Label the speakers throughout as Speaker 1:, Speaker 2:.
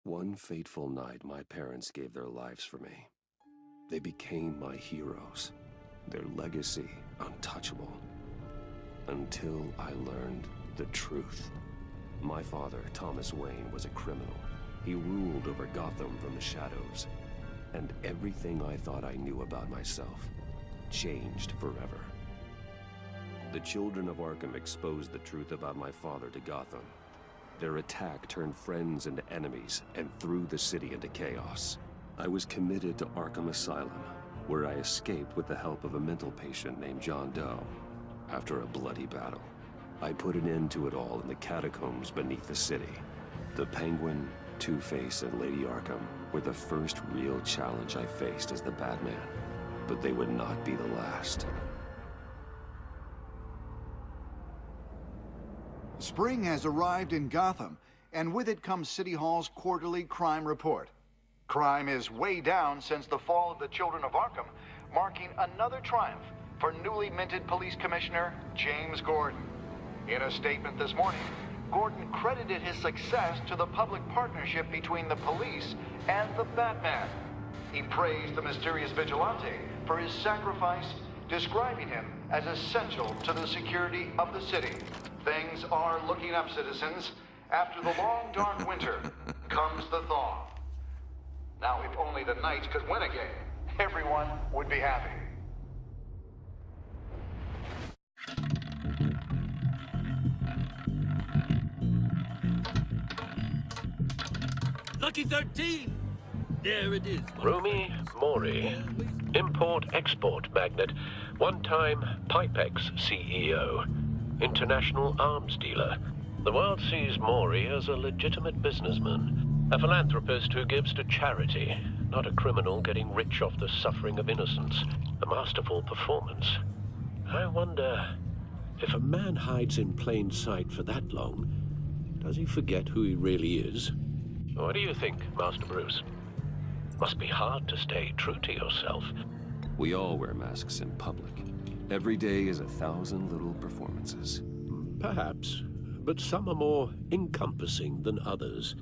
Speaker 1: One fateful night, my parents gave their lives for me. They became my heroes, their legacy untouchable. Until I learned the truth. My father, Thomas Wayne, was a criminal. He ruled over Gotham from the shadows. And everything I thought I knew about myself changed forever. The children of Arkham exposed the truth about my father to Gotham. Their attack turned friends into enemies and threw the city into chaos. I was committed to Arkham Asylum, where I escaped with the help of a mental patient named John Doe. After a bloody battle, I put an end to it all in the catacombs beneath the city. The Penguin, Two-Face, and Lady Arkham were the first real challenge I faced as the Batman, but they would not be the last.
Speaker 2: Spring has arrived in Gotham, and with it comes City Hall's quarterly crime report. Crime is way down since the fall of the Children of Arkham, marking another triumph for newly minted Police Commissioner James Gordon. In a statement this morning, Gordon credited his success to the public partnership between the police and the Batman. He praised the mysterious vigilante for his sacrifice, describing him as essential to the security of the city. Things are looking up, citizens. After the long, dark winter comes the thaw. Now, if only the Knights could win again, everyone would be happy.
Speaker 3: Lucky 13! There it is.
Speaker 4: Rumi Mori, import-export magnate, one-time Pipex CEO, international arms dealer. The world sees Mori as a legitimate businessman, a philanthropist who gives to charity, not a criminal getting rich off the suffering of innocence. A masterful performance. I wonder, if a man hides in plain sight for that long, does he forget who he really is? What do you think, Master Bruce? Must be hard to stay true to yourself.
Speaker 1: We all wear masks in public. Every day is 1,000 little performances.
Speaker 4: Perhaps, but some are more encompassing than others.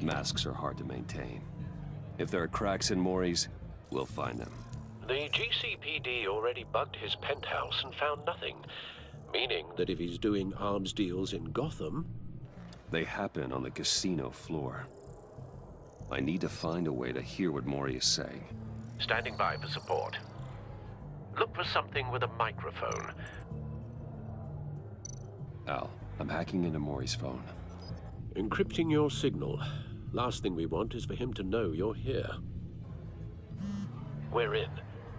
Speaker 1: Masks are hard to maintain. If there are cracks in Mori's, we'll find them.
Speaker 4: The GCPD already bugged his penthouse and found nothing, meaning that if he's doing arms deals in Gotham...
Speaker 1: They happen on the casino floor. I need to find a way to hear what Mori is saying.
Speaker 4: Standing by for support. Look for something with a microphone.
Speaker 1: Al, I'm hacking into Mori's phone.
Speaker 4: Encrypting your signal. Last thing we want is for him to know you're here. We're in.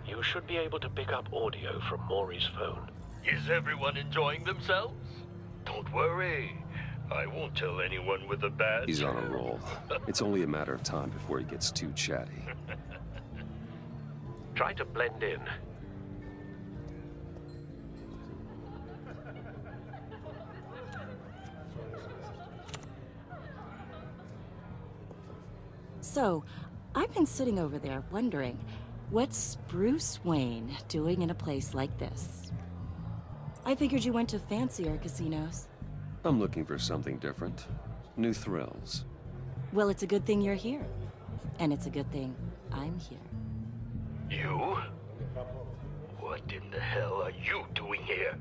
Speaker 4: You should be able to pick up audio from Mori's phone.
Speaker 3: Is everyone enjoying themselves? Don't worry. I won't tell anyone with a badge.
Speaker 1: He's on a roll. It's only a matter of time before he gets too chatty.
Speaker 4: Try to blend in.
Speaker 5: So, I've been sitting over there wondering, what's Bruce Wayne doing in a place like this? I figured you went to fancier casinos.
Speaker 1: I'm looking for something different. New thrills.
Speaker 5: Well, it's a good thing you're here. And it's a good thing I'm here.
Speaker 3: You? What in the hell are you doing here?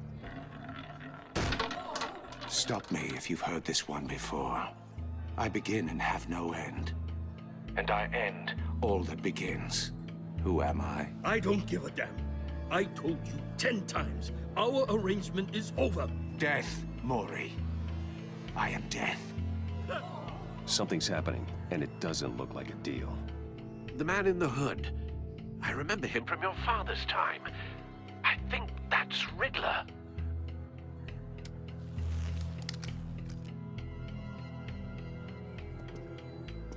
Speaker 6: Stop me if you've heard this one before. I begin and have no end. And I end all that begins. Who am I?
Speaker 3: I don't give a damn. I told you 10 times. Our arrangement is over.
Speaker 6: Death, Mori. I am death.
Speaker 1: Something's happening, and it doesn't look like a deal.
Speaker 4: The man in the hood. I remember him from your father's time. I think that's Riddler.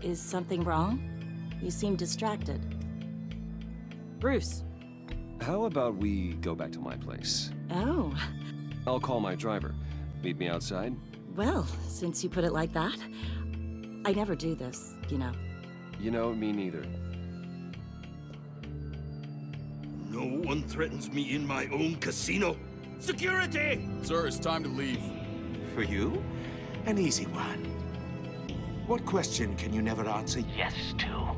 Speaker 5: Is something wrong? You seem distracted. Bruce.
Speaker 1: How about we go back to my place?
Speaker 5: Oh.
Speaker 1: I'll call my driver. Meet me outside?
Speaker 5: Well, since you put it like that, I never do this, you know.
Speaker 1: You know, me neither.
Speaker 3: No one threatens me in my own casino. Security!
Speaker 7: Sir, it's time to leave.
Speaker 6: For you, an easy one. What question can you never answer yes to?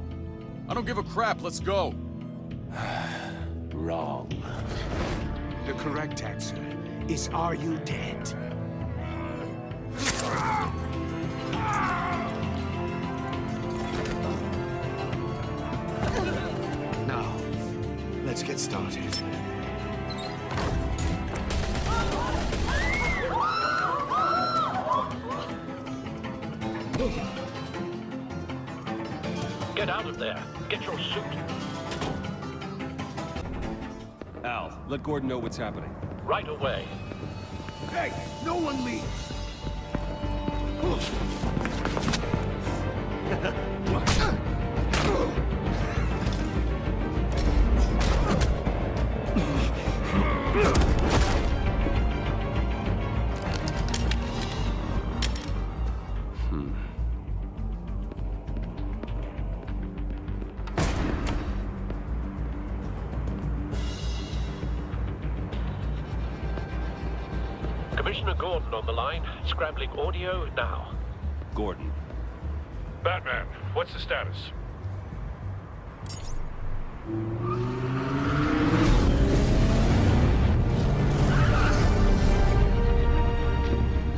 Speaker 7: I don't give a crap, let's go.
Speaker 6: Wrong. The correct answer is, are you dead? Now, let's get started.
Speaker 4: Get out of there. Get your suit.
Speaker 1: Al, let Gordon know what's happening.
Speaker 4: Right away.
Speaker 6: Hey, no one leaves!
Speaker 4: Commissioner Gordon on the line. Scrambling audio now.
Speaker 1: Gordon.
Speaker 3: Batman, what's the status?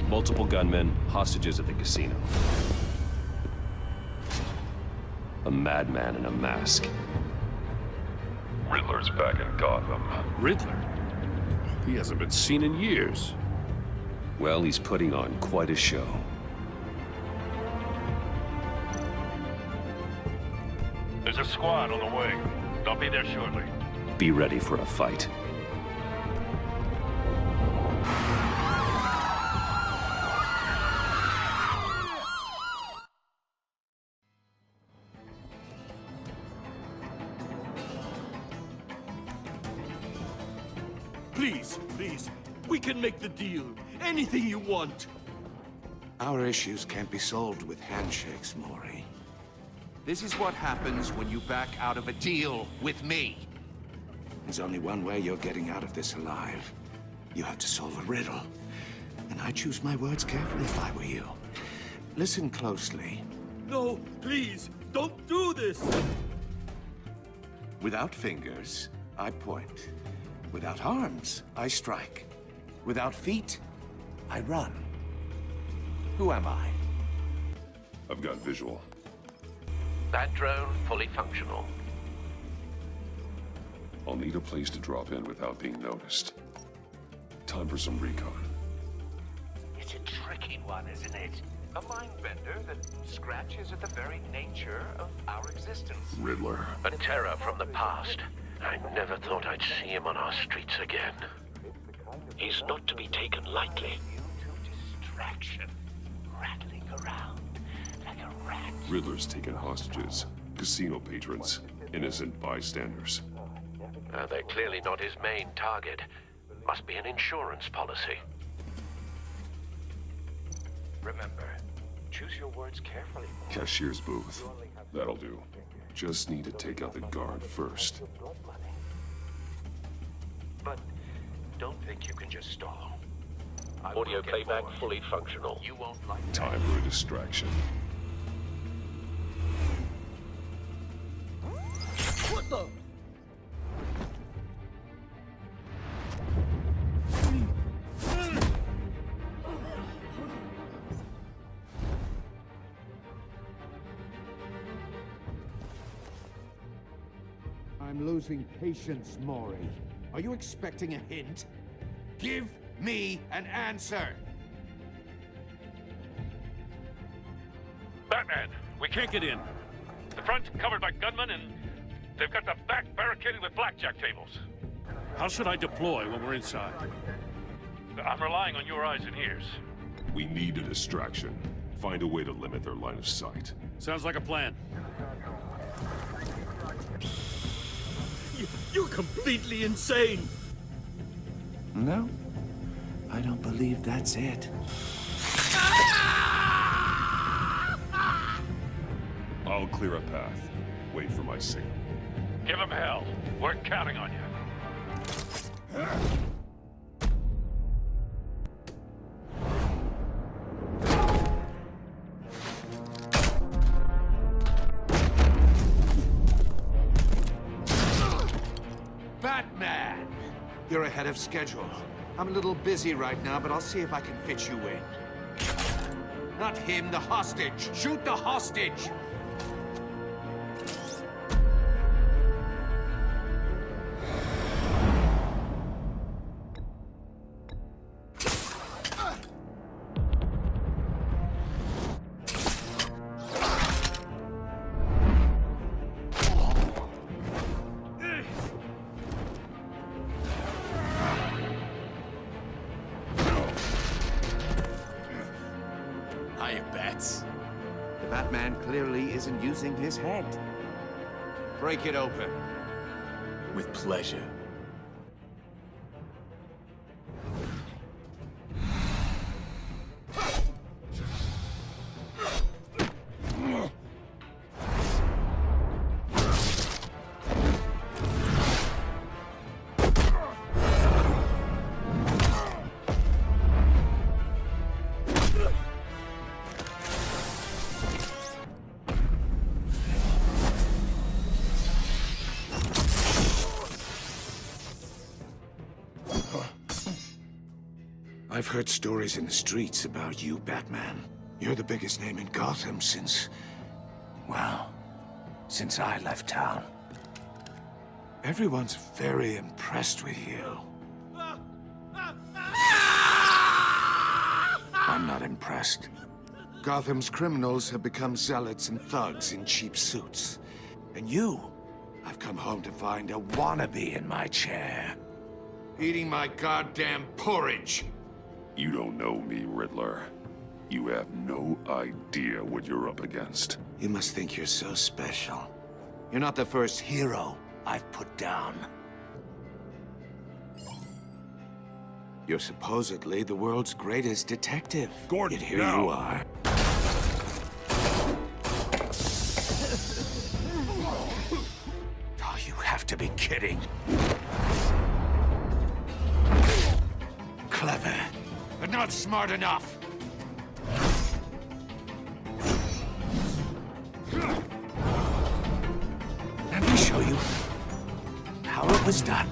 Speaker 1: Multiple gunmen, hostages at the casino. A madman in a mask.
Speaker 3: Riddler's back in Gotham.
Speaker 7: Riddler? He hasn't been seen in years.
Speaker 1: Well, he's putting on quite a show.
Speaker 3: There's a squad on the way. They'll be there shortly.
Speaker 1: Be ready for a fight.
Speaker 8: Please, please, we can make the deal. Anything you want.
Speaker 6: Our issues can't be solved with handshakes, Maury.
Speaker 9: This is what happens when you back out of a deal with me.
Speaker 6: There's only one way you're getting out of this alive. You have to solve a riddle. And I choose my words carefully if I were you. Listen closely.
Speaker 8: No, please, don't do this.
Speaker 6: Without fingers, I point. Without arms, I strike. Without feet, I run. Who am I?
Speaker 1: I've got visual.
Speaker 4: That drone fully functional.
Speaker 1: I'll need a place to drop in without being noticed. Time for some recon.
Speaker 9: It's a tricky one, isn't it? A mind bender that scratches at the very nature of our existence.
Speaker 1: Riddler.
Speaker 4: A terror from the past. I never thought I'd see him on our streets again. He's not to be taken lightly.
Speaker 9: You to distraction, rattling around like a rat.
Speaker 1: Riddler's taken hostages. Casino patrons. Innocent bystanders.
Speaker 4: They're clearly not his main target. Must be an insurance policy.
Speaker 9: Remember, choose your words carefully.
Speaker 1: Cashier's booth. That'll do. Just need to take out the guard first.
Speaker 9: But don't think you can just stall.
Speaker 4: Audio playback fully functional.
Speaker 9: You won't like that.
Speaker 1: Time for a distraction.
Speaker 8: What the?
Speaker 6: I'm losing patience, Maury. Are you expecting a hint? Give me an answer!
Speaker 3: Batman, we can't get in. The front's covered by gunmen, and they've got the back barricaded with blackjack tables.
Speaker 7: How should I deploy when we're inside?
Speaker 3: I'm relying on your eyes and ears.
Speaker 1: We need a distraction. Find a way to limit their line of sight.
Speaker 7: Sounds like a plan.
Speaker 8: You're completely insane.
Speaker 6: No, I don't believe that's it.
Speaker 1: I'll clear a path. Wait for my signal.
Speaker 3: Give them hell. We're counting on you.
Speaker 6: you're ahead of schedule. I'm a little busy right now, but I'll see if I can fit you in. Not him, the hostage! Shoot the hostage! The Batman clearly isn't using his head. Break it open.
Speaker 8: With pleasure.
Speaker 6: I've heard stories in the streets about you, Batman. You're the biggest name in Gotham since... well, since I left town. Everyone's very impressed with you. I'm not impressed. Gotham's criminals have become zealots and thugs in cheap suits. And you, I've come home to find a wannabe in my chair. Eating my goddamn porridge.
Speaker 7: You don't know me, Riddler. You have no idea what you're up against.
Speaker 6: You must think you're so special. You're not the first hero I've put down. You're supposedly the world's greatest detective.
Speaker 7: Gordon,
Speaker 6: Yet here
Speaker 7: now.
Speaker 6: you are. Oh, you have to be kidding. Clever, but not smart enough. Let me show you how it was done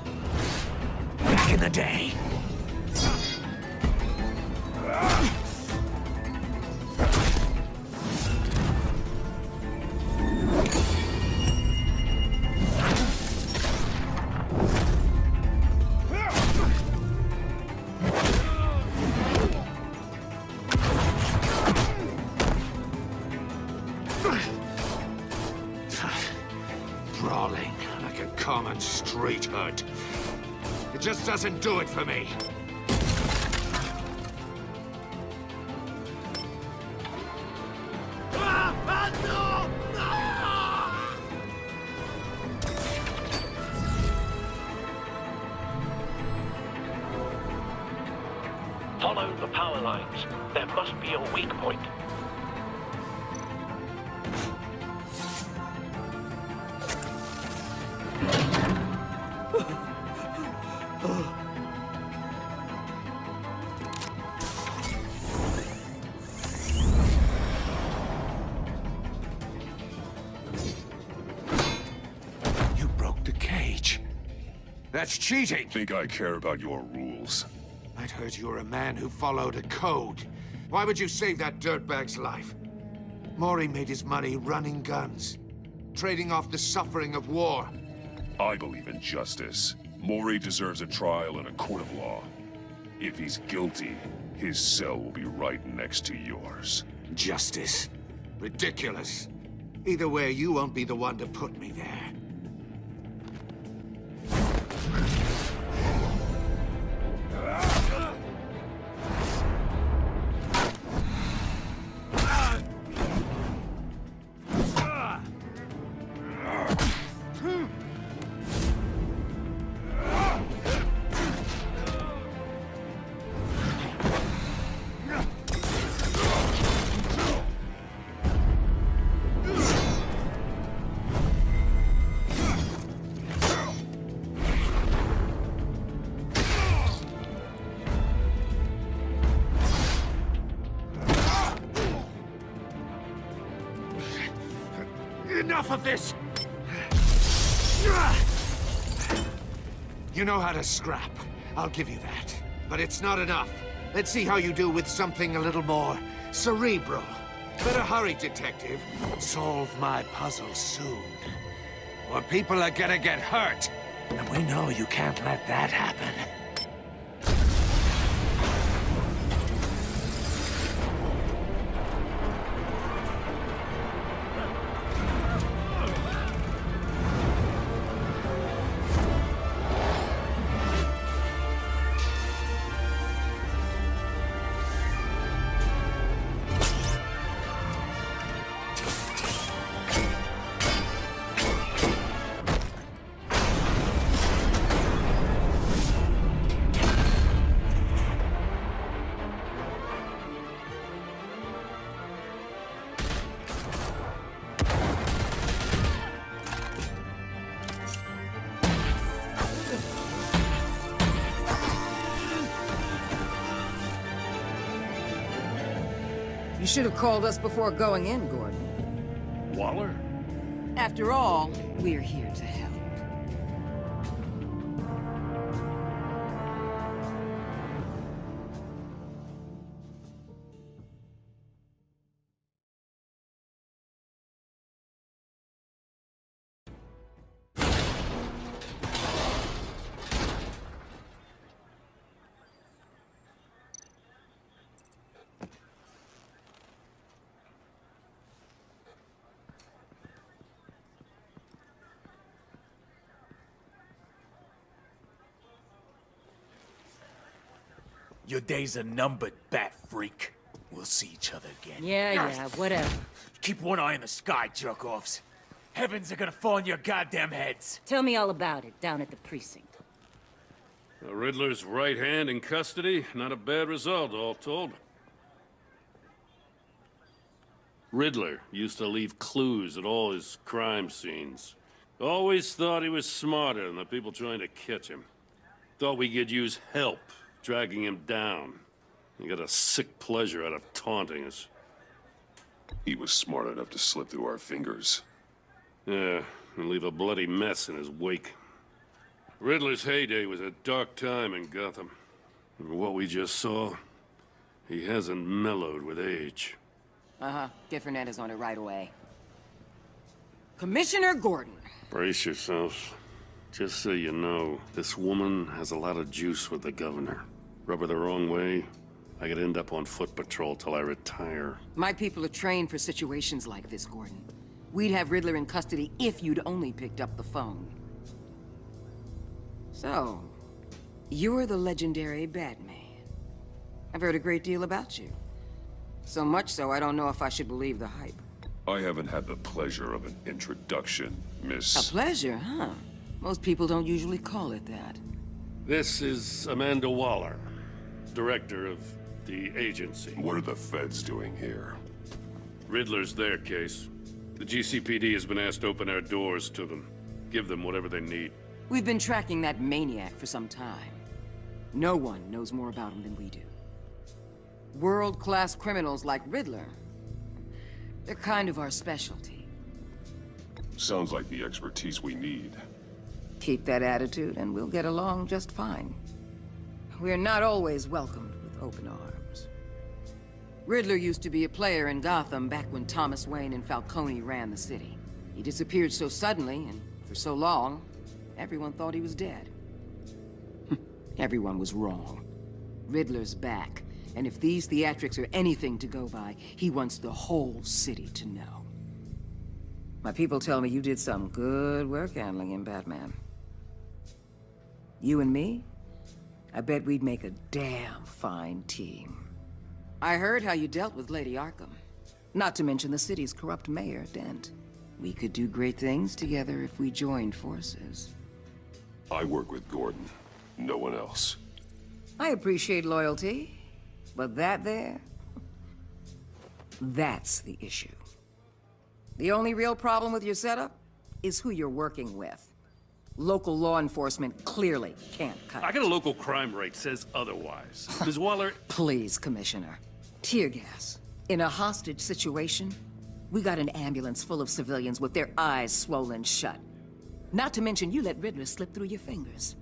Speaker 6: back in the day. Brawling like a common street hood. It just doesn't do it for me.
Speaker 4: Follow the power lines. There must be a weak point.
Speaker 6: You broke the cage. That's cheating.
Speaker 7: Think I care about your rules?
Speaker 6: I'd heard you were a man who followed a code. Why would you save that dirtbag's life? Maury made his money running guns, trading off the suffering of war.
Speaker 7: I believe in justice. Maury deserves a trial in a court of law. If he's guilty, his cell will be right next to yours.
Speaker 6: Justice. Ridiculous. Either way, you won't be the one to put me there. Enough of this! You know how to scrap. I'll give you that. But it's not enough. Let's see how you do with something a little more cerebral. Better hurry, detective. Solve my puzzle soon. Or people are gonna get hurt. And we know you can't let that happen.
Speaker 10: You should have called us before going in, Gordon.
Speaker 3: Waller?
Speaker 10: After all, we're here to help.
Speaker 8: Your days are numbered, bat freak. We'll see each other again.
Speaker 5: Yeah, whatever.
Speaker 8: Keep one eye in the sky, jerk-offs. Heavens are gonna fall on your goddamn heads.
Speaker 5: Tell me all about it down at the precinct.
Speaker 3: The Riddler's right hand in custody. Not a bad result, all told. Riddler used to leave clues at all his crime scenes. Always thought he was smarter than the people trying to catch him. Thought we could use help dragging him down. He got a sick pleasure out of taunting us.
Speaker 7: He was smart enough to slip through our fingers.
Speaker 3: Yeah, and leave a bloody mess in his wake. Riddler's heyday was a dark time in Gotham. And for what we just saw, he hasn't mellowed with age.
Speaker 10: Uh-huh. Get Fernandez on it right away. Commissioner Gordon.
Speaker 3: Brace yourselves. Just so you know, this woman has a lot of juice with the governor. Rub her the wrong way, I could end up on foot patrol till I retire.
Speaker 10: My people are trained for situations like this, Gordon. We'd have Riddler in custody if you'd only picked up the phone. So, you're the legendary Batman. I've heard a great deal about you. So much so, I don't know if I should believe the hype.
Speaker 7: I haven't had the pleasure of an introduction, Miss...
Speaker 10: A pleasure, huh? Most people don't usually call it that.
Speaker 3: This is Amanda Waller, director of the agency.
Speaker 7: What are the feds doing here?
Speaker 3: Riddler's their case. The GCPD has been asked to open our doors to them. Give them whatever they need.
Speaker 10: We've been tracking that maniac for some time. No one knows more about him than we do. World-class criminals like Riddler, they're kind of our specialty.
Speaker 7: Sounds like the expertise we need.
Speaker 10: Keep that attitude and we'll get along just fine. We're not always welcomed with open arms. Riddler used to be a player in Gotham back when Thomas Wayne and Falcone ran the city. He disappeared so suddenly and for so long, everyone thought he was dead. Everyone was wrong. Riddler's back, and if these theatrics are anything to go by, he wants the whole city to know. My people tell me you did some good work handling him, Batman. You and me? I bet we'd make a damn fine team. I heard how you dealt with Lady Arkham. Not to mention the city's corrupt mayor, Dent. We could do great things together if we joined forces.
Speaker 7: I work with Gordon, no one else.
Speaker 10: I appreciate loyalty, but that there... that's the issue. The only real problem with your setup is who you're working with. Local law enforcement clearly can't cut
Speaker 3: I
Speaker 10: it.
Speaker 3: got a local crime rate says otherwise. Ms. Waller...
Speaker 10: Please, Commissioner. Tear gas. In a hostage situation, we got an ambulance full of civilians with their eyes swollen shut. Not to mention you let Riddler slip through your fingers.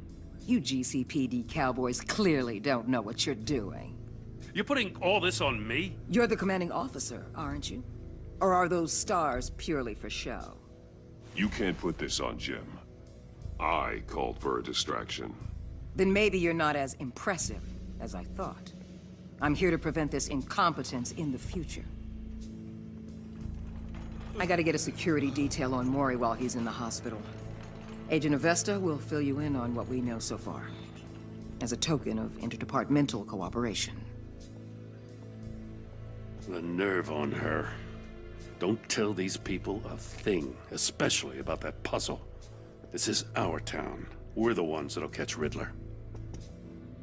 Speaker 10: You GCPD cowboys clearly don't know what you're doing.
Speaker 3: You're putting all this on me?
Speaker 10: You're the commanding officer, aren't you? Or are those stars purely for show?
Speaker 7: You can't put this on Jim. I called for a distraction.
Speaker 10: Then maybe you're not as impressive as I thought. I'm here to prevent this incompetence in the future. I gotta get a security detail on Mori while he's in the hospital. Agent Avesta will fill you in on what we know so far, as a token of interdepartmental cooperation.
Speaker 3: The nerve on her. Don't tell these people a thing, especially about that puzzle. This is our town. We're the ones that'll catch Riddler.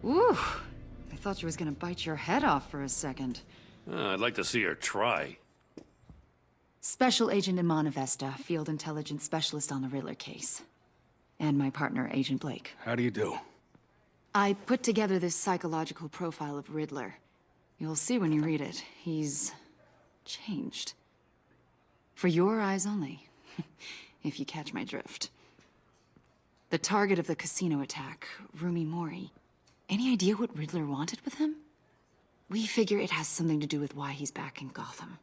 Speaker 11: Ooh, I thought you was gonna bite your head off for a second.
Speaker 3: I'd like to see her try.
Speaker 11: Special Agent Iman Avesta, Field Intelligence Specialist on the Riddler case. And my partner, Agent Blake.
Speaker 6: How do you do?
Speaker 11: I put together this psychological profile of Riddler. You'll see when you read it. He's changed. For your eyes only, if you catch my drift. The target of the casino attack, Rumi Mori. Any idea what Riddler wanted with him? We figure it has something to do with why he's back in Gotham.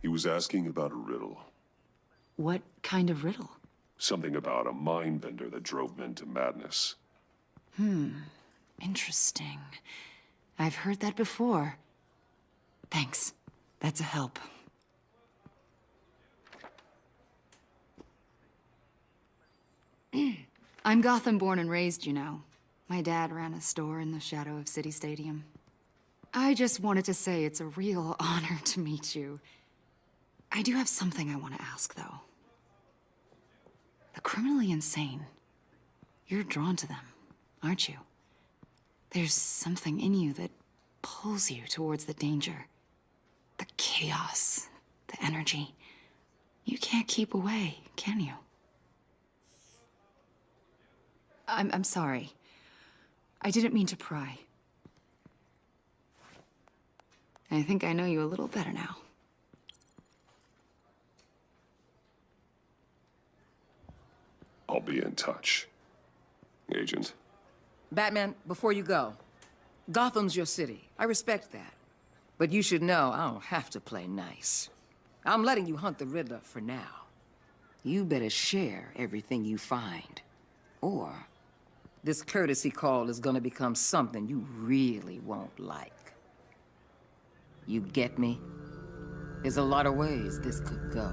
Speaker 7: He was asking about a riddle.
Speaker 11: What kind of riddle?
Speaker 7: Something about a mind bender that drove men to madness.
Speaker 11: Interesting. I've heard that before. Thanks. That's a help. I'm Gotham born and raised, you know. My dad ran a store in the shadow of City Stadium. I just wanted to say it's a real honor to meet you. I do have something I want to ask, though. The criminally insane. You're drawn to them, aren't you? There's something in you that pulls you towards the danger. The chaos, the energy. You can't keep away, can you? I'm sorry. I didn't mean to pry. I think I know you a little better now.
Speaker 7: I'll be in touch. Agent.
Speaker 10: Batman, before you go, Gotham's your city. I respect that. But you should know I don't have to play nice. I'm letting you hunt the Riddler for now. You better share everything you find. Or this courtesy call is gonna become something you really won't like. You get me? There's a lot of ways this could go.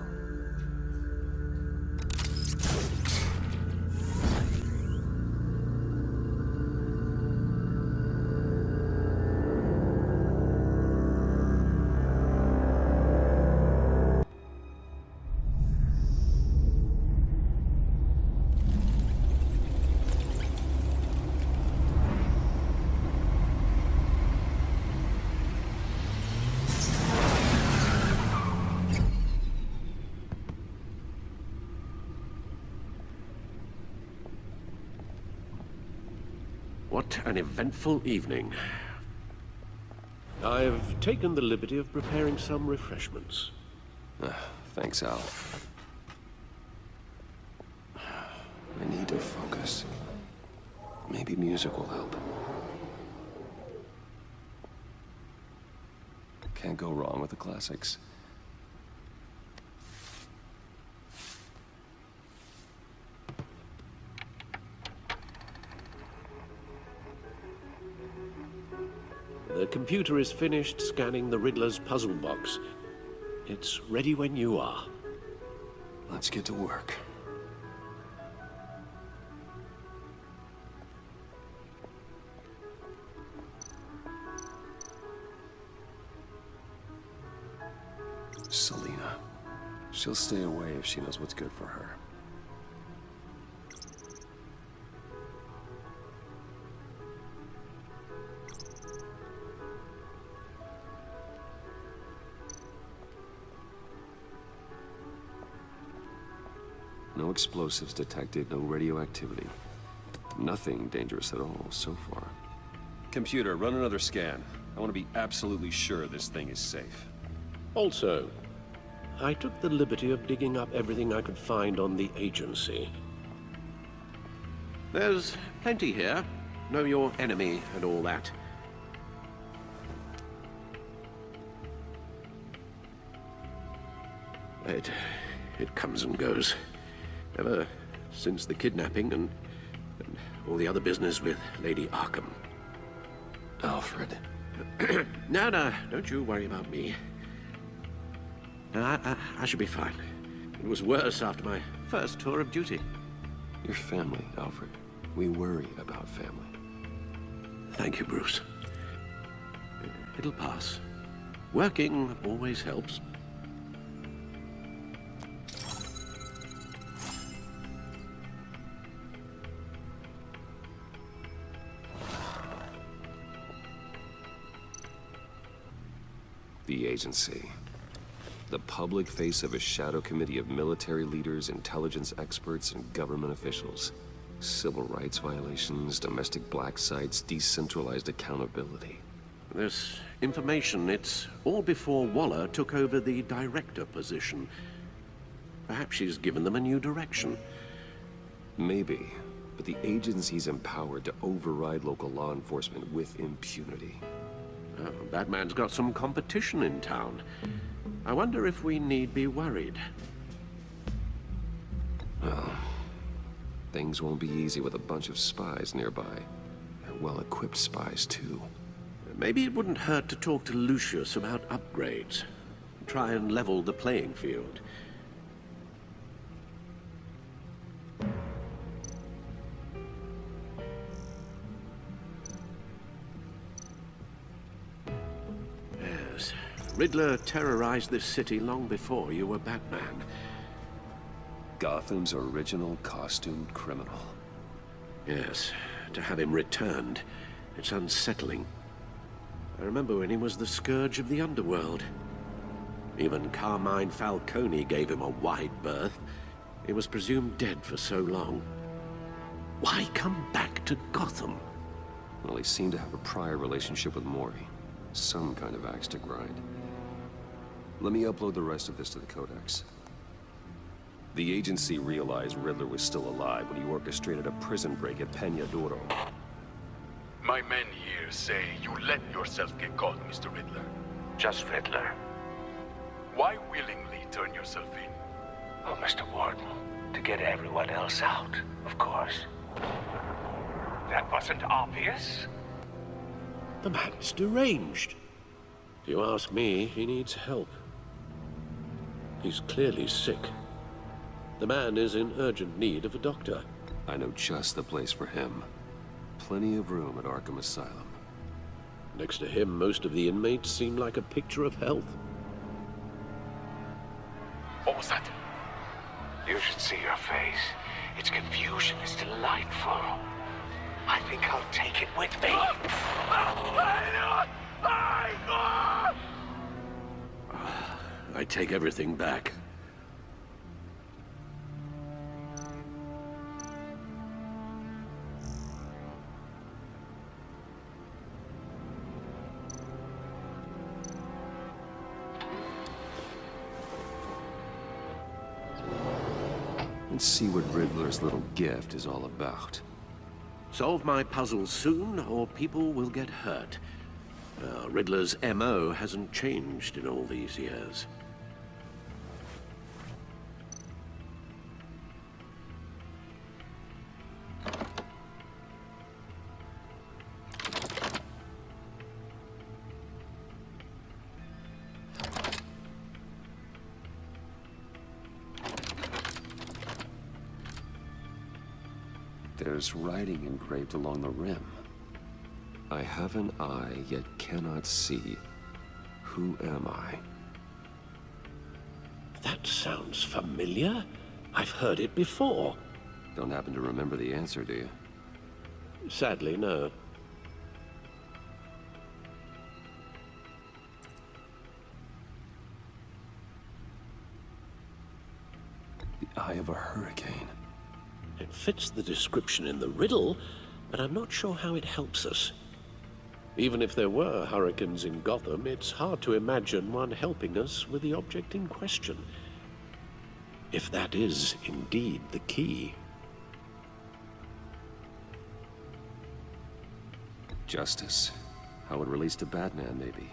Speaker 12: What an eventful evening. I've taken the liberty of preparing some refreshments.
Speaker 1: Thanks, Al. I need to focus. Maybe music will help. Can't go wrong with the classics.
Speaker 12: The computer is finished scanning the Riddler's puzzle box. It's ready when you are.
Speaker 1: Let's get to work. Selina. She'll stay away if she knows what's good for her. No explosives detected, no radioactivity. Nothing dangerous at all so far. Computer, run another scan. I want to be absolutely sure this thing is safe.
Speaker 12: Also, I took the liberty of digging up everything I could find on the agency. There's plenty here. Know your enemy and all that. It comes and goes. Ever since the kidnapping and all the other business with Lady Arkham.
Speaker 1: Alfred.
Speaker 12: No, don't you worry about me. I should be fine. It was worse after my first tour of duty.
Speaker 1: Your family, Alfred. We worry about family.
Speaker 12: Thank you, Bruce. It'll pass. Working always helps.
Speaker 1: The agency. The public face of a shadow committee of military leaders, intelligence experts, and government officials. Civil rights violations, domestic black sites, decentralized accountability.
Speaker 12: This information, it's all before Waller took over the director position. Perhaps she's given them a new direction.
Speaker 1: Maybe, but the agency's empowered to override local law enforcement with impunity.
Speaker 12: Oh, Batman's got some competition in town. I wonder if we need be worried.
Speaker 1: Well, things won't be easy with a bunch of spies nearby. They're well-equipped spies, too.
Speaker 12: Maybe it wouldn't hurt to talk to Lucius about upgrades. Try and level the playing field. Yes, Riddler terrorized this city long before you were Batman.
Speaker 1: Gotham's original costumed criminal.
Speaker 12: Yes, to have him returned, it's unsettling. I remember when he was the scourge of the underworld. Even Carmine Falcone gave him a wide berth. He was presumed dead for so long. Why come back to Gotham?
Speaker 1: Well, he seemed to have a prior relationship with Mori. Some kind of axe to grind. Let me upload the rest of this to the Codex. The agency realized Riddler was still alive when he orchestrated a prison break at Peña Duro.
Speaker 13: My men here say you let yourself get caught, Mr. Riddler.
Speaker 9: Just Riddler.
Speaker 13: Why willingly turn yourself in?
Speaker 9: Oh, Mr. Warden, to get everyone else out, of course. That wasn't obvious?
Speaker 12: The man's deranged. If you ask me, he needs help. He's clearly sick. The man is in urgent need of a doctor.
Speaker 1: I know just the place for him. Plenty of room at Arkham Asylum.
Speaker 12: Next to him, most of the inmates seem like a picture of health.
Speaker 13: What was that?
Speaker 9: You should see your face. Its confusion is delightful. I think I'll take it with me.
Speaker 12: I take everything back.
Speaker 1: And see what Riddler's little gift is all about.
Speaker 12: Solve my puzzle soon, or people will get hurt. Riddler's MO hasn't changed in all these years.
Speaker 1: There's writing engraved along the rim. I have an eye, yet cannot see. Who am I?
Speaker 12: That sounds familiar. I've heard it before.
Speaker 1: Don't happen to remember the answer, do you?
Speaker 12: Sadly, no.
Speaker 1: The eye of a hurricane.
Speaker 12: It fits the description in the riddle, but I'm not sure how it helps us. Even if there were hurricanes in Gotham, it's hard to imagine one helping us with the object in question. If that is indeed the key.
Speaker 1: Justice. How it relates to Batman, maybe.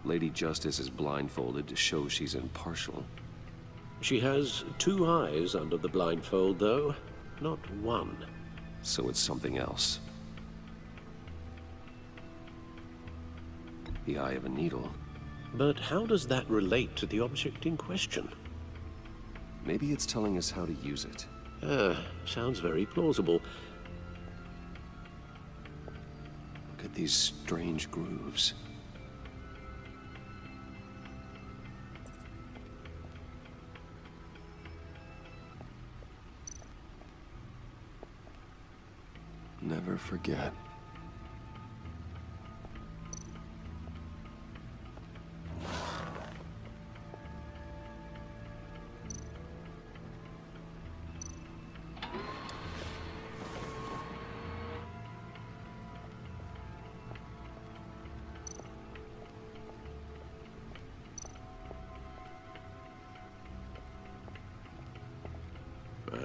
Speaker 1: Lady Justice is blindfolded to show she's impartial.
Speaker 12: She has 2 eyes under the blindfold, though, not 1.
Speaker 1: So it's something else. The eye of a needle.
Speaker 12: But how does that relate to the object in question?
Speaker 1: Maybe it's telling us how to use it.
Speaker 12: Sounds very plausible.
Speaker 1: Look at these strange grooves. Never forget.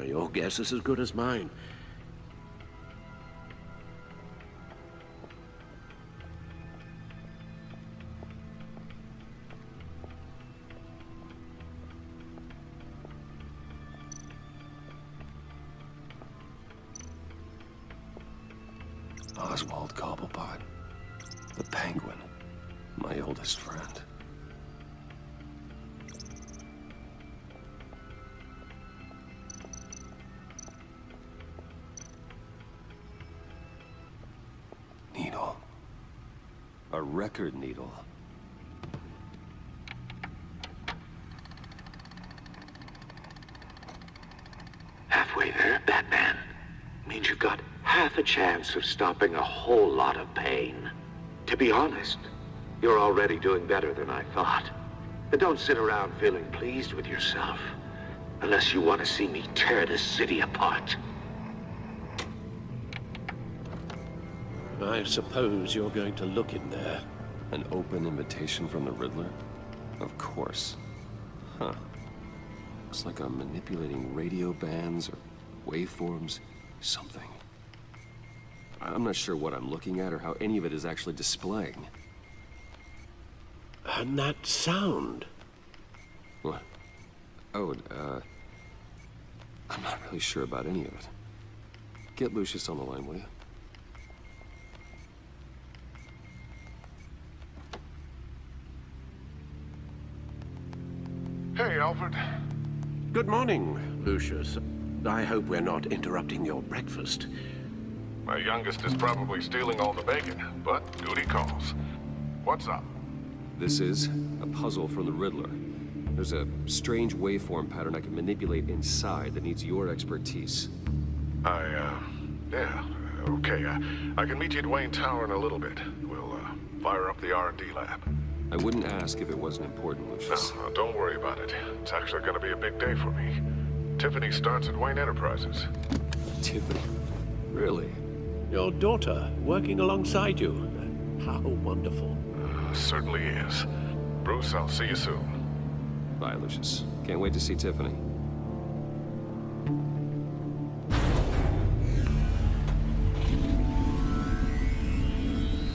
Speaker 12: Your guess is as good as mine.
Speaker 1: Oswald Cobblepot. The Penguin. My oldest friend. Needle. A record needle.
Speaker 14: Halfway there, Batman. Means you've got half a chance of stopping a whole lot of pain. To be honest, you're already doing better than I thought. And don't sit around feeling pleased with yourself. Unless you want to see me tear this city apart.
Speaker 12: I suppose you're going to look in there.
Speaker 1: An open invitation from the Riddler? Of course. Huh. Looks like I'm manipulating radio bands or waveforms. Something. I'm not sure what I'm looking at or how any of it is actually displaying.
Speaker 12: And that sound.
Speaker 1: What? Oh, I'm not really sure about any of it. Get Lucius on the line, will you?
Speaker 6: Hey, Alfred.
Speaker 12: Good morning, Lucius. I hope we're not interrupting your breakfast.
Speaker 6: My youngest is probably stealing all the bacon, but duty calls. What's up?
Speaker 1: This is a puzzle from the Riddler. There's a strange waveform pattern I can manipulate inside that needs your expertise.
Speaker 6: Yeah, okay. I can meet you at Wayne Tower in a little bit. We'll, fire up the R&D lab.
Speaker 1: I wouldn't ask if it wasn't important, Lucius.
Speaker 6: No, don't worry about it. It's actually gonna be a big day for me. Tiffany starts at Wayne Enterprises.
Speaker 1: Tiffany? Really?
Speaker 12: Your daughter working alongside you. How wonderful.
Speaker 6: Certainly is. Bruce, I'll see you soon.
Speaker 1: Bye, Lucius. Can't wait to see Tiffany.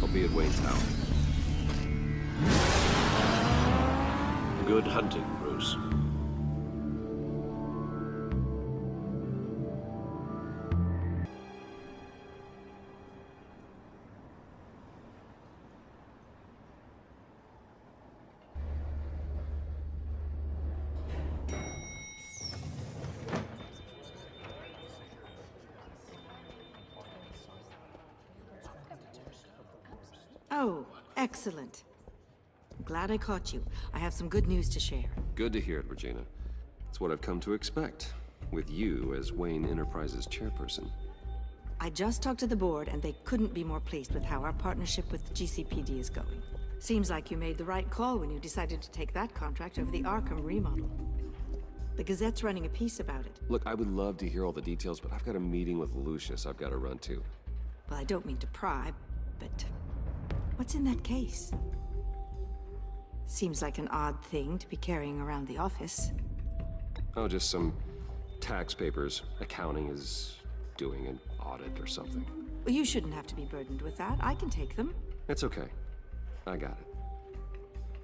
Speaker 1: I'll be at Wayne Tower.
Speaker 12: Good hunting, Bruce.
Speaker 15: Oh, excellent. I'm glad I caught you. I have some good news to share.
Speaker 1: Good to hear it, Regina. It's what I've come to expect, with you as Wayne Enterprises chairperson.
Speaker 15: I just talked to the board, and they couldn't be more pleased with how our partnership with GCPD is going. Seems like you made the right call when you decided to take that contract over the Arkham remodel. The Gazette's running a piece about it.
Speaker 1: Look, I would love to hear all the details, but I've got a meeting with Lucius I've got to run to.
Speaker 15: Well, I don't mean to pry, but what's in that case? Seems like an odd thing to be carrying around the office.
Speaker 1: Oh, just some tax papers. Accounting is doing an audit or something.
Speaker 15: Well, you shouldn't have to be burdened with that. I can take them.
Speaker 1: It's okay. I got it.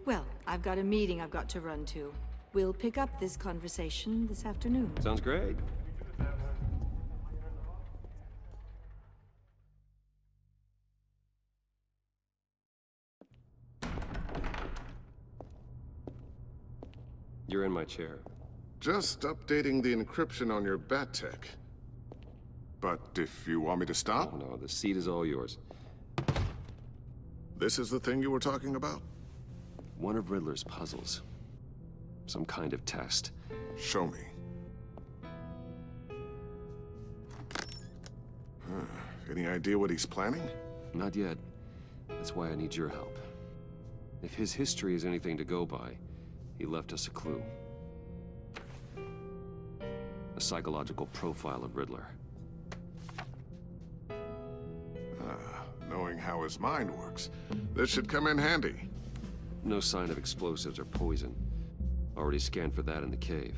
Speaker 15: Well, I've got a meeting I've got to run to. We'll pick up this conversation this afternoon.
Speaker 1: Sounds great. You're in my chair.
Speaker 6: Just updating the encryption on your bat tech. But if you want me to stop?
Speaker 1: Oh, no, the seat is all yours.
Speaker 6: This is the thing you were talking about?
Speaker 1: One of Riddler's puzzles. Some kind of test.
Speaker 6: Show me. Any idea what he's planning?
Speaker 1: Not yet. That's why I need your help. If his history is anything to go by, he left us a clue. A psychological profile of Riddler.
Speaker 6: Knowing how his mind works, this should come in handy.
Speaker 1: No sign of explosives or poison. Already scanned for that in the cave.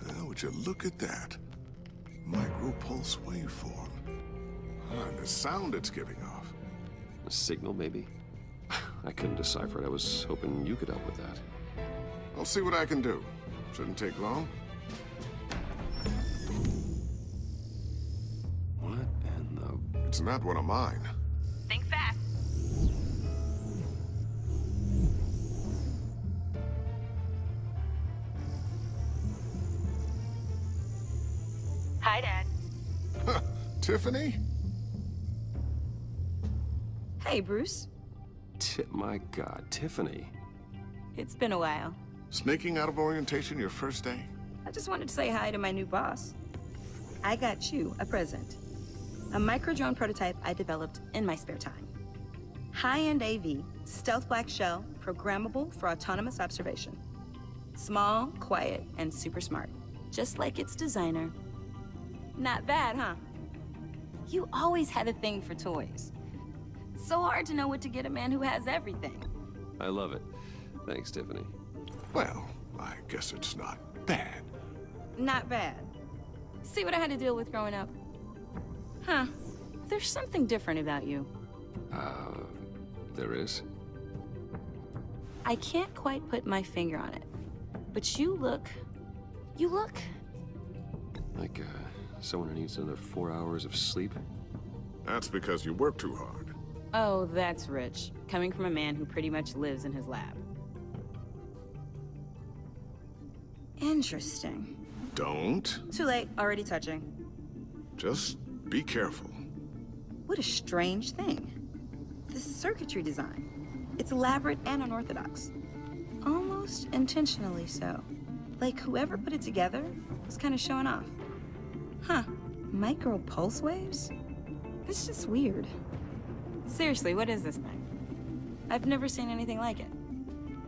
Speaker 6: Now, would you look at that? Micropulse waveform. And the sound it's giving off.
Speaker 1: A signal, maybe? I couldn't decipher it. I was hoping you could help with that.
Speaker 6: I'll see what I can do. Shouldn't take long.
Speaker 1: What in the...
Speaker 6: It's not one of mine.
Speaker 16: Think fast. Hi, Dad.
Speaker 6: Tiffany?
Speaker 5: Hey, Bruce.
Speaker 1: My God, Tiffany.
Speaker 5: It's been a while.
Speaker 6: Sneaking out of orientation your first day?
Speaker 5: I just wanted to say hi to my new boss. I got you a present. A micro-drone prototype I developed in my spare time. High-end AV, stealth black shell, programmable for autonomous observation. Small, quiet, and super smart. Just like its designer. Not bad, huh? You always had a thing for toys. So hard to know what to get a man who has everything.
Speaker 1: I love it. Thanks, Tiffany.
Speaker 6: Well, I guess it's not bad.
Speaker 5: Not bad. See what I had to deal with growing up? Huh. There's something different about you.
Speaker 1: There is?
Speaker 5: I can't quite put my finger on it. But you look...
Speaker 1: Like, someone who needs another 4 hours of sleep?
Speaker 6: That's because you work too hard.
Speaker 5: Oh, that's rich. Coming from a man who pretty much lives in his lab. Interesting.
Speaker 6: Don't.
Speaker 5: Too late. Already touching.
Speaker 6: Just be careful.
Speaker 5: What a strange thing. This circuitry design. It's elaborate and unorthodox. Almost intentionally so. Like whoever put it together was kind of showing off. Huh. Micro pulse waves? It's just weird. Seriously, what is this thing? I've never seen anything like it.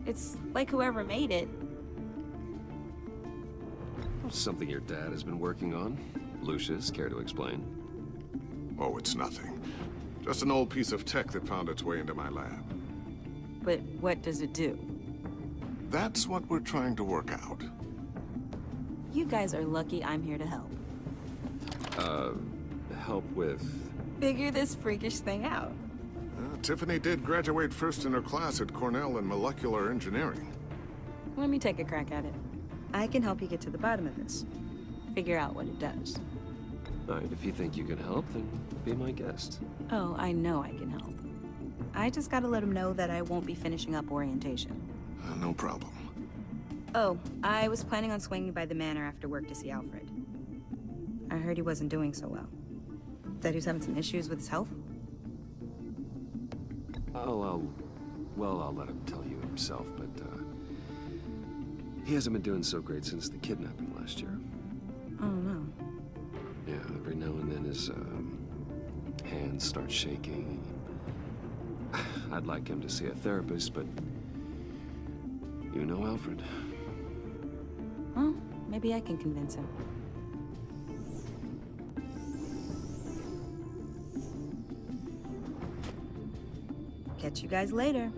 Speaker 5: It's like whoever made it.
Speaker 1: Something your dad has been working on. Lucius, care to explain?
Speaker 6: Oh, it's nothing. Just an old piece of tech that found its way into my lab.
Speaker 5: But what does it do?
Speaker 6: That's what we're trying to work out.
Speaker 5: You guys are lucky I'm here to help.
Speaker 1: Help with...
Speaker 5: Figure this freakish thing out.
Speaker 6: Tiffany did graduate first in her class at Cornell in molecular engineering.
Speaker 5: Let me take a crack at it. I can help you get to the bottom of this. Figure out what it does.
Speaker 1: All right, if you think you can help, then be my guest.
Speaker 5: Oh, I know I can help. I just gotta let him know that I won't be finishing up orientation.
Speaker 6: No problem.
Speaker 5: Oh, I was planning on swinging by the manor after work to see Alfred. I heard he wasn't doing so well. That he was having some issues with his health?
Speaker 1: I'll let him tell you himself, but, he hasn't been doing so great since the kidnapping last year.
Speaker 5: Oh, no.
Speaker 1: Yeah, every now and then his, hands start shaking. I'd like him to see a therapist, but... You know Alfred.
Speaker 5: Well, maybe I can convince him. Catch you guys later.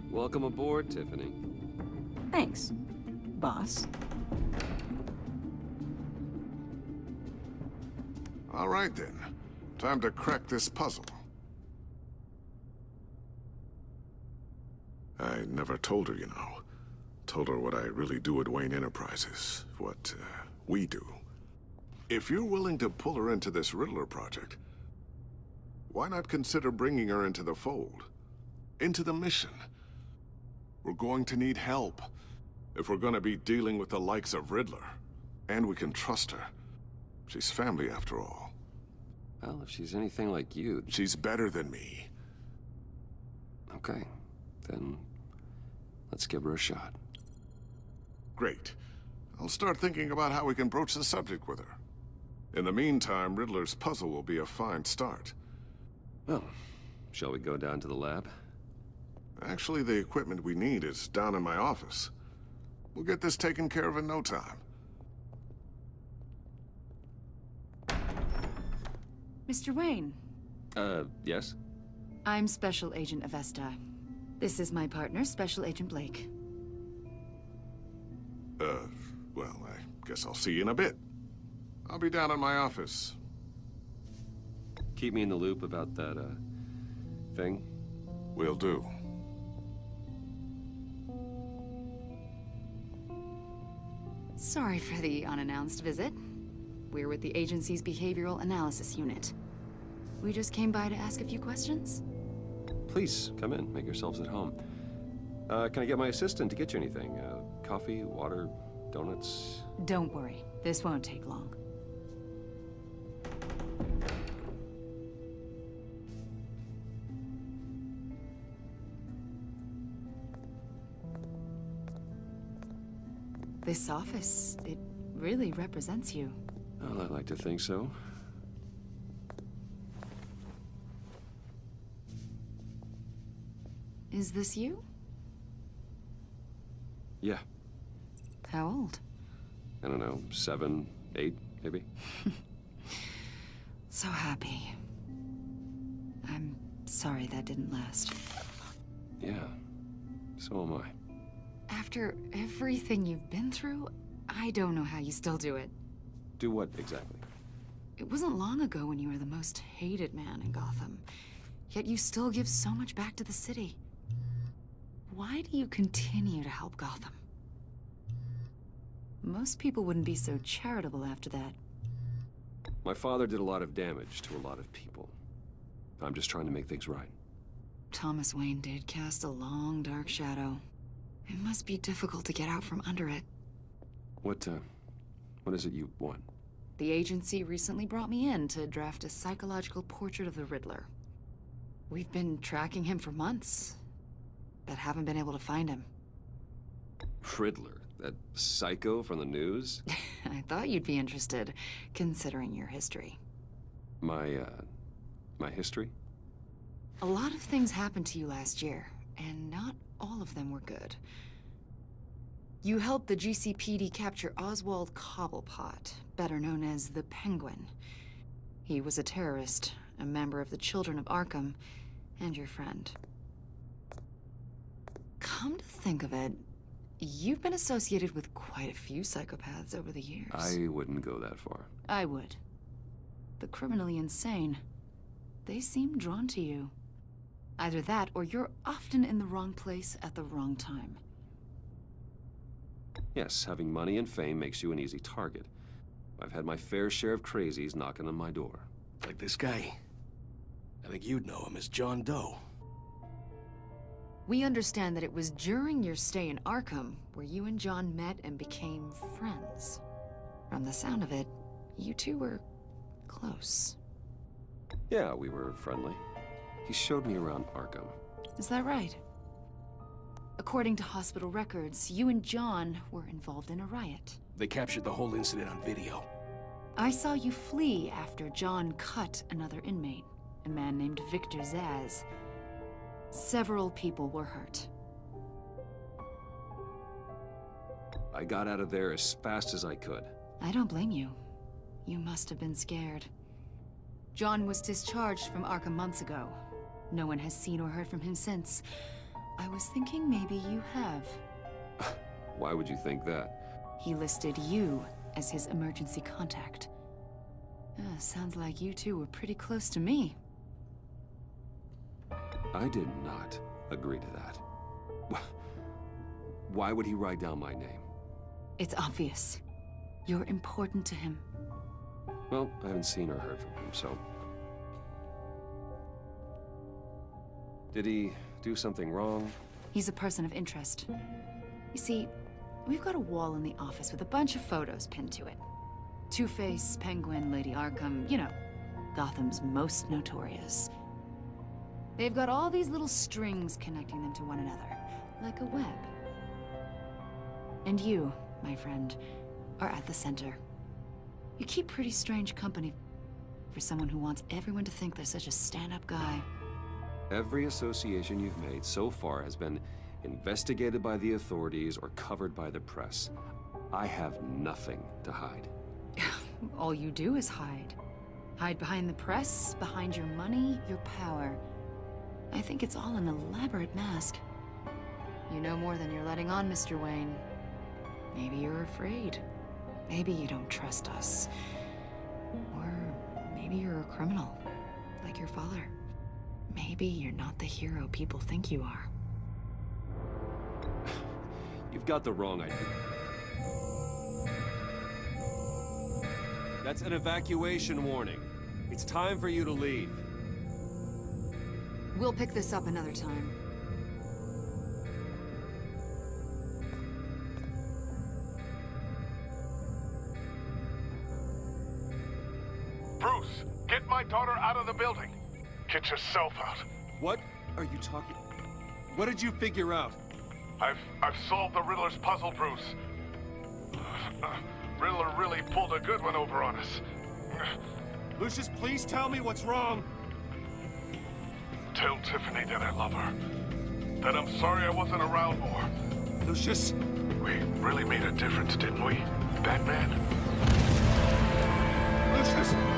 Speaker 1: Welcome aboard, Tiffany.
Speaker 5: Thanks, boss.
Speaker 6: All right, then. Time to crack this puzzle. I never told her, you know. Told her what I really do at Wayne Enterprises. What, we do. If you're willing to pull her into this Riddler project, why not consider bringing her into the fold? Into the mission? We're going to need help if we're gonna be dealing with the likes of Riddler. And we can trust her. She's family, after all.
Speaker 1: Well, if she's anything like you...
Speaker 6: She's better than me.
Speaker 1: Okay, then let's give her a shot.
Speaker 6: Great. I'll start thinking about how we can broach the subject with her. In the meantime, Riddler's puzzle will be a fine start.
Speaker 1: Well, shall we go down to the lab?
Speaker 6: Actually, the equipment we need is down in my office. We'll get this taken care of in no time.
Speaker 11: Mr. Wayne.
Speaker 1: Yes?
Speaker 11: I'm Special Agent Avesta. This is my partner, Special Agent Blake.
Speaker 6: Well, I guess I'll see you in a bit. I'll be down in my office.
Speaker 1: Keep me in the loop about that, thing.
Speaker 6: Will do.
Speaker 11: Sorry for the unannounced visit. We're with the agency's Behavioral Analysis Unit. We just came by to ask a few questions.
Speaker 1: Please, come in. Make yourselves at home. Can I get my assistant to get you anything? Coffee, water, donuts?
Speaker 11: Don't worry. This won't take long. This office, it really represents you.
Speaker 1: Well, I'd like to think so.
Speaker 11: Is this you?
Speaker 1: Yeah.
Speaker 11: How old?
Speaker 1: I don't know, 7, 8, maybe?
Speaker 11: So happy. I'm sorry that didn't last.
Speaker 1: Yeah, so am I.
Speaker 11: After everything you've been through, I don't know how you still do it.
Speaker 1: Do what, exactly?
Speaker 11: It wasn't long ago when you were the most hated man in Gotham. Yet you still give so much back to the city. Why do you continue to help Gotham? Most people wouldn't be so charitable after that.
Speaker 1: My father did a lot of damage to a lot of people. I'm just trying to make things right.
Speaker 11: Thomas Wayne did cast a long, dark shadow. It must be difficult to get out from under it.
Speaker 1: What is it you want?
Speaker 11: The agency recently brought me in to draft a psychological portrait of the Riddler. We've been tracking him for months, but haven't been able to find him.
Speaker 1: Riddler? That psycho from the news?
Speaker 11: I thought you'd be interested, considering your history.
Speaker 1: My history?
Speaker 11: A lot of things happened to you last year, and not all of them were good. You helped the GCPD capture Oswald Cobblepot, better known as the Penguin. He was a terrorist, a member of the Children of Arkham, and your friend. Come to think of it, you've been associated with quite a few psychopaths over the years.
Speaker 1: I wouldn't go that far.
Speaker 11: I would. The criminally insane. They seem drawn to you. Either that, or you're often in the wrong place at the wrong time.
Speaker 1: Yes, having money and fame makes you an easy target. I've had my fair share of crazies knocking on my door.
Speaker 17: Like this guy. I think you'd know him as John Doe.
Speaker 11: We understand that it was during your stay in Arkham where you and John met and became friends. From the sound of it, you two were close.
Speaker 1: Yeah, we were friendly. He showed me around Arkham.
Speaker 11: Is that right? According to hospital records, you and John were involved in a riot.
Speaker 17: They captured the whole incident on video.
Speaker 11: I saw you flee after John cut another inmate, a man named Victor Zaz. Several people were hurt.
Speaker 1: I got out of there as fast as I could.
Speaker 11: I don't blame you. You must have been scared. John was discharged from Arkham months ago. No one has seen or heard from him since. I was thinking maybe you have.
Speaker 1: Why would you think that?
Speaker 11: He listed you as his emergency contact. Sounds like you two were pretty close to me.
Speaker 1: I did not agree to that. Why would he write down my name?
Speaker 11: It's obvious. You're important to him.
Speaker 1: Well, I haven't seen or heard from him, so... Did he do something wrong?
Speaker 11: He's a person of interest. You see, we've got a wall in the office with a bunch of photos pinned to it. Two-Face, Penguin, Lady Arkham, you know, Gotham's most notorious. They've got all these little strings connecting them to one another, like a web. And you, my friend, are at the center. You keep pretty strange company for someone who wants everyone to think they're such a stand-up guy.
Speaker 1: Every association you've made so far has been investigated by the authorities or covered by the press. I have nothing to hide.
Speaker 11: All you do is hide. Hide behind the press, behind your money, your power. I think it's all an elaborate mask. You know more than you're letting on, Mr. Wayne. Maybe you're afraid. Maybe you don't trust us. Or maybe you're a criminal, like your father. Maybe you're not the hero people think you are.
Speaker 1: You've got the wrong idea. That's an evacuation warning. It's time for you to leave.
Speaker 11: We'll pick this up another time.
Speaker 18: Bruce, get my daughter out of the building. Get yourself out.
Speaker 1: What are you talking... What did you figure out?
Speaker 18: I've solved the Riddler's puzzle, Bruce. Riddler really pulled a good one over on us.
Speaker 1: Lucius, please tell me what's wrong.
Speaker 18: Tell Tiffany that I love her. That I'm sorry I wasn't around more.
Speaker 1: Lucius?
Speaker 18: We really made a difference, didn't we, Batman?
Speaker 1: Lucius!